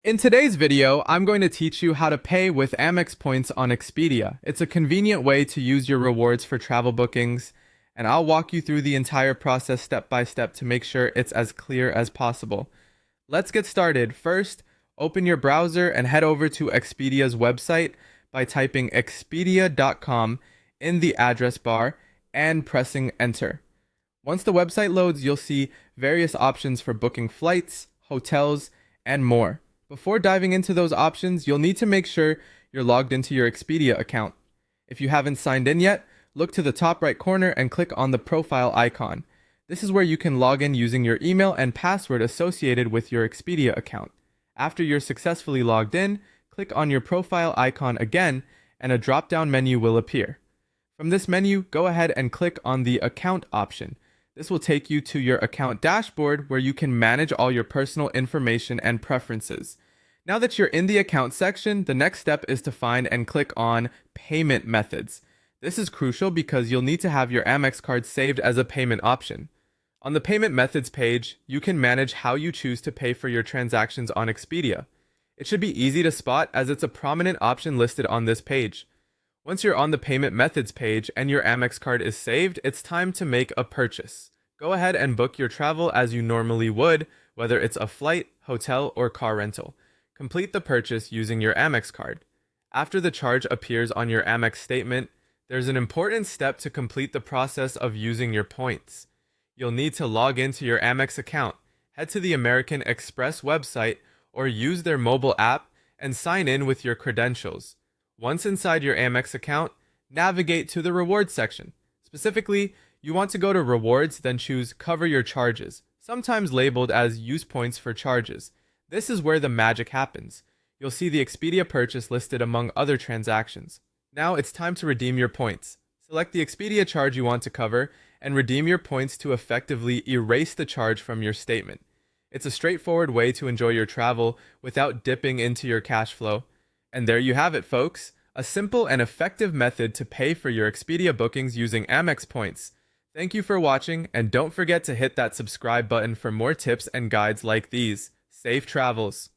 In today's video, I'm going to teach you how to pay with Amex Points on Expedia. It's a convenient way to use your rewards for travel bookings, and I'll walk you through the entire process step by step to make sure it's as clear as possible. Let's get started. First, open your browser and head over to Expedia's website by typing expedia.com in the address bar and pressing enter. Once the website loads, you'll see various options for booking flights, hotels, and more. Before diving into those options, you'll need to make sure you're logged into your Expedia account. If you haven't signed in yet, look to the top right corner and click on the profile icon. This is where you can log in using your email and password associated with your Expedia account. After you're successfully logged in, click on your profile icon again and a drop-down menu will appear. From this menu, go ahead and click on the account option. This will take you to your account dashboard where you can manage all your personal information and preferences. Now that you're in the account section, the next step is to find and click on payment methods. This is crucial because you'll need to have your Amex card saved as a payment option. On the payment methods page, you can manage how you choose to pay for your transactions on Expedia. It should be easy to spot as it's a prominent option listed on this page. Once you're on the payment methods page and your Amex card is saved, it's time to make a purchase. Go ahead and book your travel as you normally would, whether it's a flight, hotel, or car rental. Complete the purchase using your Amex card. After the charge appears on your Amex statement, there's an important step to complete the process of using your points. You'll need to log into your Amex account, head to the American Express website, or use their mobile app and sign in with your credentials. Once inside your Amex account, navigate to the rewards section. Specifically, you want to go to rewards, then choose cover your charges, sometimes labeled as use points for charges. This is where the magic happens. You'll see the Expedia purchase listed among other transactions. Now it's time to redeem your points. Select the Expedia charge you want to cover and redeem your points to effectively erase the charge from your statement. It's a straightforward way to enjoy your travel without dipping into your cash flow. And there you have it, folks. A simple and effective method to pay for your Expedia bookings using Amex Points. Thank you for watching, and don't forget to hit that subscribe button for more tips and guides like these. Safe travels!